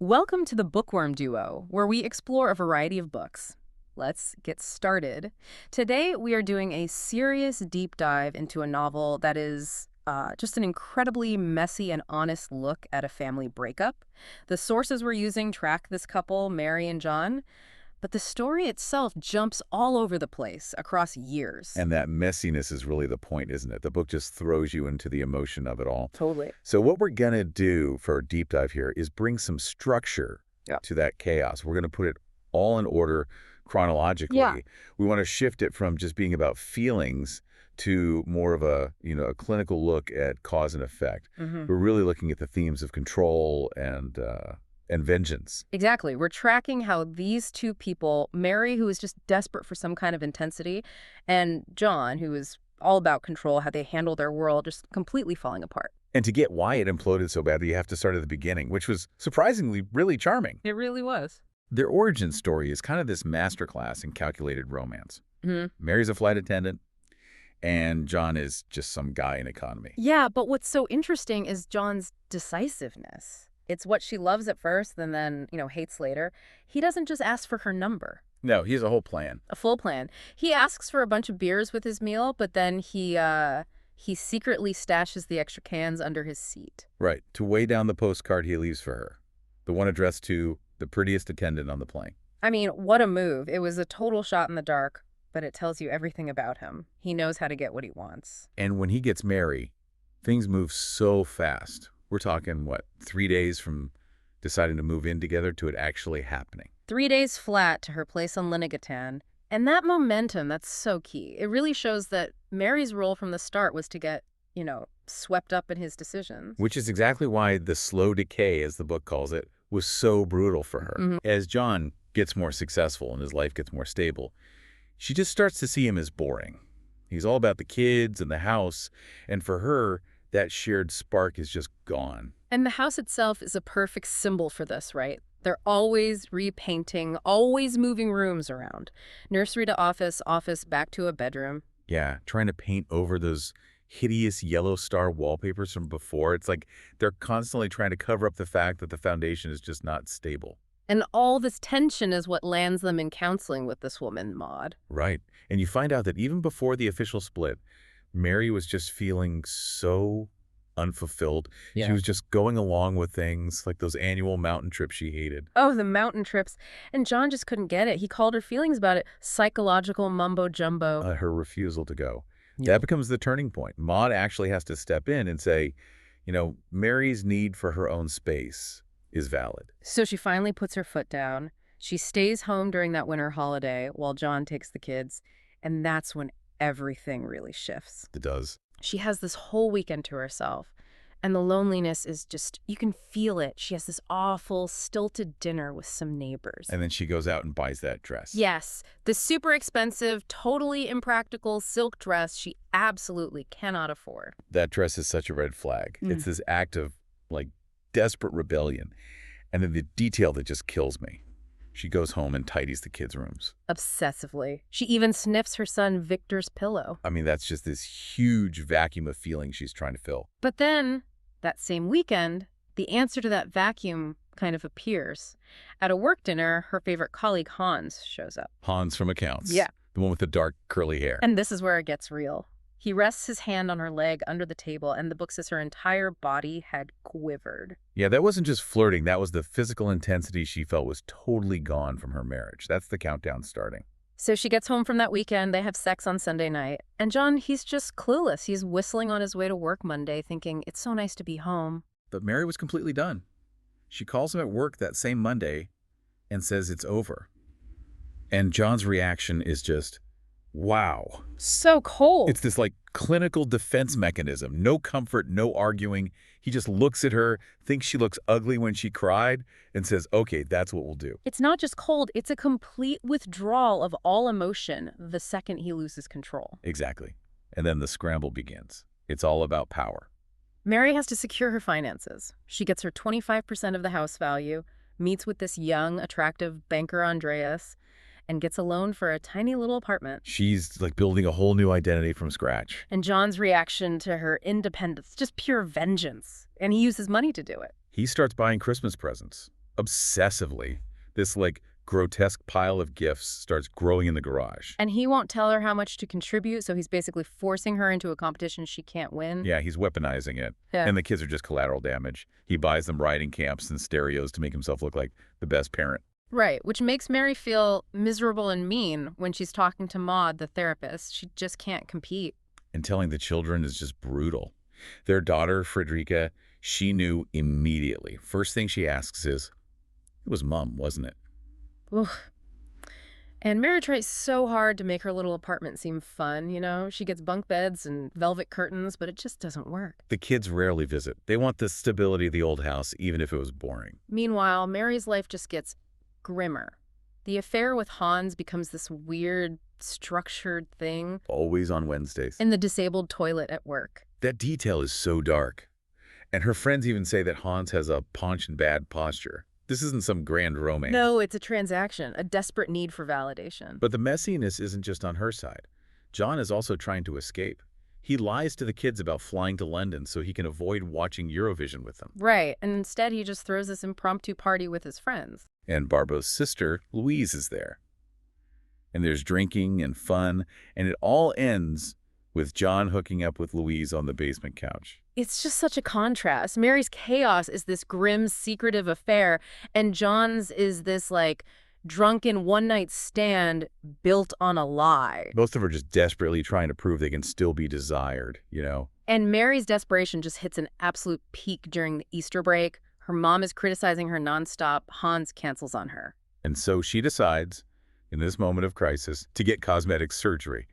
Welcome to the Bookworm Duo, where we explore a variety of books. Let's get started. Today, we are doing a serious deep dive into a novel that is just an incredibly messy and honest look at a family breakup. The sources we're using track this couple, Mary and John, but the story itself jumps all over the place across years. And that messiness is really the point, isn't it? The book just throws you into the emotion of it all. Totally. So what we're going to do for our deep dive here is bring some structure to that chaos. We're going to put it all in order chronologically. Yeah. We want to shift it from just being about feelings to more of a clinical look at cause and effect. We're really looking at the themes of control and vengeance. Exactly. We're tracking how these two people, Mary, who is just desperate for some kind of intensity, and John, who is all about control, how they handle their world just completely falling apart. And to get why it imploded so badly, you have to start at the beginning, which was surprisingly really charming. It really was. Their origin story is kind of this masterclass in calculated romance. Mary's a flight attendant, and John is just some guy in economy. Yeah, but what's so interesting is John's decisiveness. It's what she loves at first and then, hates later. He doesn't just ask for her number. No, he has a whole plan. A full plan. He asks for a bunch of beers with his meal, but then he secretly stashes the extra cans under his seat. Right, to weigh down the postcard he leaves for her. The one addressed to the prettiest attendant on the plane. I mean, what a move. It was a total shot in the dark, but it tells you everything about him. He knows how to get what he wants. And when he gets Mary, things move so fast. We're talking, 3 days from deciding to move in together to it actually happening. 3 days flat to her place on Linnigatan. And that momentum, that's so key. It really shows that Mary's role from the start was to get, swept up in his decisions. Which is exactly why the slow decay, as the book calls it, was so brutal for her. As John gets more successful and his life gets more stable, she just starts to see him as boring. He's all about the kids and the house, and for her, that shared spark is just gone. And the house itself is a perfect symbol for this, right? They're always repainting, always moving rooms around. Nursery to office, office back to a bedroom. Yeah, trying to paint over those hideous yellow star wallpapers from before. It's like they're constantly trying to cover up the fact that the foundation is just not stable. And all this tension is what lands them in counseling with this woman, Maud. Right. And you find out that even before the official split, Mary was just feeling so unfulfilled. Yeah. She was just going along with things like those annual mountain trips she hated. Oh, the mountain trips. And John just couldn't get it. He called her feelings about it psychological mumbo-jumbo. Her refusal to go. Yeah. That becomes the turning point. Maud actually has to step in and say, Mary's need for her own space is valid. So she finally puts her foot down. She stays home during that winter holiday while John takes the kids. And that's when everything really shifts. It does. She has this whole weekend to herself, and the loneliness is just, you can feel it. She has this awful, stilted dinner with some neighbors. And then she goes out and buys that dress. Yes, the super expensive, totally impractical silk dress she absolutely cannot afford. That dress is such a red flag. It's this act of, desperate rebellion. And then the detail that just kills me. She goes home and tidies the kids' rooms. Obsessively. She even sniffs her son Victor's pillow. I mean, that's just this huge vacuum of feeling she's trying to fill. But then, that same weekend, the answer to that vacuum kind of appears. At a work dinner, her favorite colleague Hans shows up. Hans from accounts. Yeah. The one with the dark, curly hair. And this is where it gets real. He rests his hand on her leg under the table, and the book says her entire body had quivered. Yeah, that wasn't just flirting. That was the physical intensity she felt was totally gone from her marriage. That's the countdown starting. So she gets home from that weekend. They have sex on Sunday night. And John, he's just clueless. He's whistling on his way to work Monday, thinking, it's so nice to be home. But Mary was completely done. She calls him at work that same Monday and says it's over. And John's reaction is just, wow. So cold. It's this clinical defense mechanism. No comfort, no arguing. He just looks at her, thinks she looks ugly when she cried, and says, okay, that's what we'll do. It's not just cold. It's a complete withdrawal of all emotion the second he loses control. Exactly. And then the scramble begins. It's all about power. Mary has to secure her finances. She gets her 25% of the house value, meets with this young, attractive banker Andreas, and gets a loan for a tiny little apartment. She's building a whole new identity from scratch. And John's reaction to her independence, just pure vengeance. And he uses money to do it. He starts buying Christmas presents. Obsessively. This, like, grotesque pile of gifts starts growing in the garage. And he won't tell her how much to contribute, so he's basically forcing her into a competition she can't win. Yeah, he's weaponizing it. Yeah. And the kids are just collateral damage. He buys them riding camps and stereos to make himself look like the best parent. Right, which makes Mary feel miserable and mean when she's talking to Maud, the therapist. She just can't compete. And telling the children is just brutal. Their daughter, Frederica, she knew immediately. First thing she asks is, "It was Mom, wasn't it?" Ugh. And Mary tries so hard to make her little apartment seem fun, you know? She gets bunk beds and velvet curtains, but it just doesn't work. The kids rarely visit. They want the stability of the old house, even if it was boring. Meanwhile, Mary's life just gets grimmer. The affair with Hans becomes this weird, structured thing. Always on Wednesdays. In the disabled toilet at work. That detail is so dark. And her friends even say that Hans has a paunch and bad posture. This isn't some grand romance. No, it's a transaction, a desperate need for validation. But the messiness isn't just on her side. John is also trying to escape. He lies to the kids about flying to London so he can avoid watching Eurovision with them. Right, and instead he just throws this impromptu party with his friends. And Barbo's sister, Louise, is there. And there's drinking and fun, and it all ends with John hooking up with Louise on the basement couch. It's just such a contrast. Mary's chaos is this grim, secretive affair, and John's is this, like, drunken one-night stand built on a lie. Both of them are just desperately trying to prove they can still be desired, you know? And Mary's desperation just hits an absolute peak during the Easter break. Her mom is criticizing her nonstop. Hans cancels on her. And so she decides, in this moment of crisis, to get cosmetic surgery.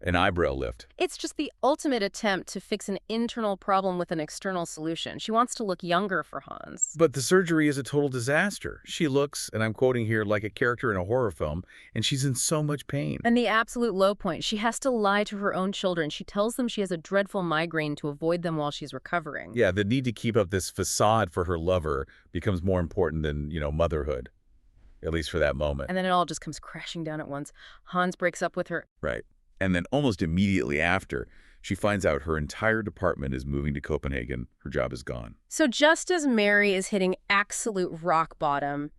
An eyebrow lift. It's just the ultimate attempt to fix an internal problem with an external solution. She wants to look younger for Hans. But the surgery is a total disaster. She looks, and I'm quoting here, like a character in a horror film, and she's in so much pain. And the absolute low point, she has to lie to her own children. She tells them she has a dreadful migraine to avoid them while she's recovering. Yeah, the need to keep up this facade for her lover becomes more important than, motherhood, at least for that moment. And then it all just comes crashing down at once. Hans breaks up with her. Right. And then almost immediately after, she finds out her entire department is moving to Copenhagen. Her job is gone. So just as Mary is hitting absolute rock bottom,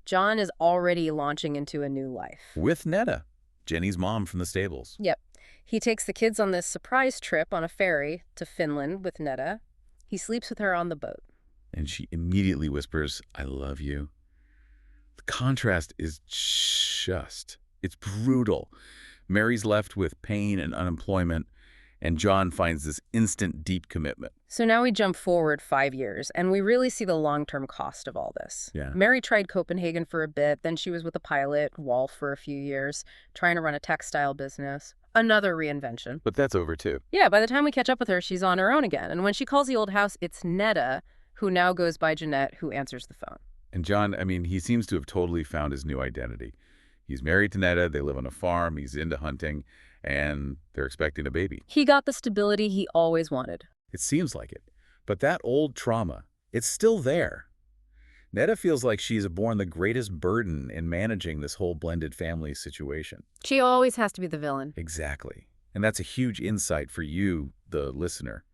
John is already launching into a new life. With Netta, Jenny's mom from the stables. Yep. He takes the kids on this surprise trip on a ferry to Finland with Netta. He sleeps with her on the boat. And she immediately whispers, "I love you." The contrast is it's brutal. Mary's left with pain and unemployment, and John finds this instant, deep commitment. So now we jump forward 5 years, and we really see the long-term cost of all this. Yeah. Mary tried Copenhagen for a bit, then she was with a pilot, Wolf, for a few years, trying to run a textile business. Another reinvention. But that's over, too. Yeah, by the time we catch up with her, she's on her own again. And when she calls the old house, it's Netta, who now goes by Jeanette, who answers the phone. And John, he seems to have totally found his new identity. He's married to Netta, they live on a farm, he's into hunting, and they're expecting a baby. He got the stability he always wanted. It seems like it. But that old trauma, it's still there. Netta feels like she's borne the greatest burden in managing this whole blended family situation. She always has to be the villain. Exactly. And that's a huge insight for you, the listener.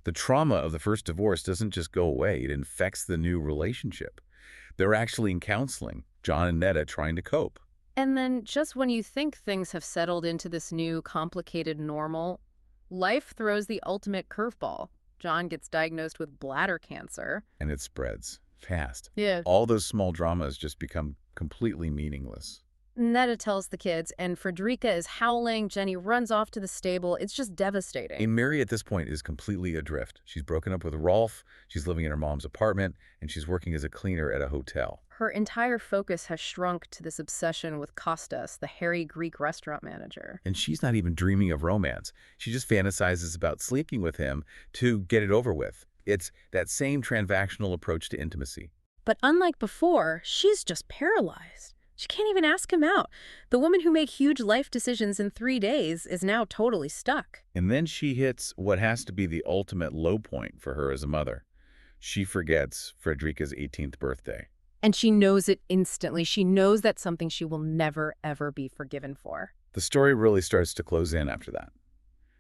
The trauma of the first divorce doesn't just go away, it infects the new relationship. They're actually in counseling, John and Netta trying to cope. And then just when you think things have settled into this new, complicated normal, life throws the ultimate curveball. John gets diagnosed with bladder cancer. And it spreads fast. Yeah. All those small dramas just become completely meaningless. Netta tells the kids, and Frederica is howling. Jenny runs off to the stable. It's just devastating. And Mary at this point is completely adrift. She's broken up with Rolf, she's living in her mom's apartment, and she's working as a cleaner at a hotel. Her entire focus has shrunk to this obsession with Kostas, the hairy Greek restaurant manager. And she's not even dreaming of romance. She just fantasizes about sleeping with him to get it over with. It's that same transactional approach to intimacy. But unlike before, she's just paralyzed. She can't even ask him out. The woman who made huge life decisions in 3 days is now totally stuck. And then she hits what has to be the ultimate low point for her as a mother. She forgets Frederica's 18th birthday. And she knows it instantly. She knows that's something she will never, ever be forgiven for. The story really starts to close in after that.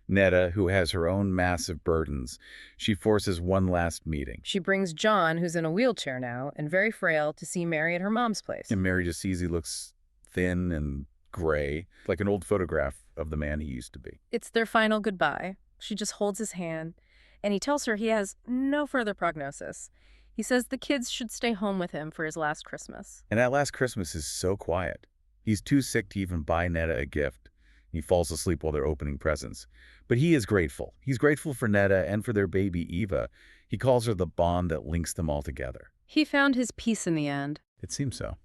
Netta, who has her own massive burdens, she forces one last meeting. She brings John, who's in a wheelchair now and very frail, to see Mary at her mom's place. And Mary just sees he looks thin and gray, like an old photograph of the man he used to be. It's their final goodbye. She just holds his hand, and he tells her he has no further prognosis. He says the kids should stay home with him for his last Christmas. And that last Christmas is so quiet. He's too sick to even buy Netta a gift. He falls asleep while they're opening presents. But he is grateful. He's grateful for Netta and for their baby, Eva. He calls her the bond that links them all together. He found his peace in the end. It seems so.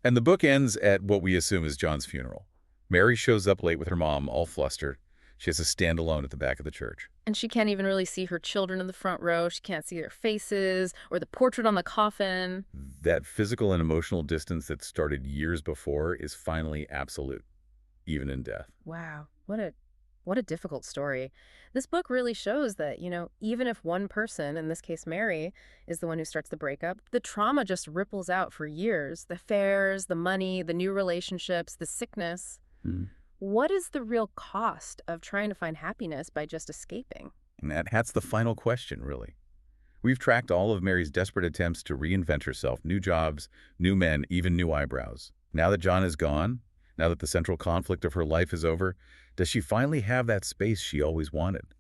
And the book ends at what we assume is John's funeral. Mary shows up late with her mom, all flustered. She has to stand alone at the back of the church. And she can't even really see her children in the front row. She can't see their faces or the portrait on the coffin. That physical and emotional distance that started years before is finally absolute, even in death. Wow, what a difficult story. This book really shows that, even if one person, in this case Mary, is the one who starts the breakup, the trauma just ripples out for years. The fares, the money, the new relationships, the sickness. Mm. What is the real cost of trying to find happiness by just escaping? And that's the final question, really. We've tracked all of Mary's desperate attempts to reinvent herself, new jobs, new men, even new eyebrows. Now that John is gone, now that the central conflict of her life is over, does she finally have that space she always wanted?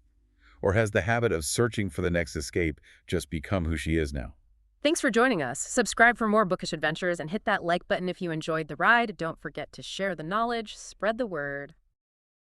Or has the habit of searching for the next escape just become who she is now? Thanks for joining us. Subscribe for more bookish adventures and hit that like button if you enjoyed the ride. Don't forget to share the knowledge, spread the word.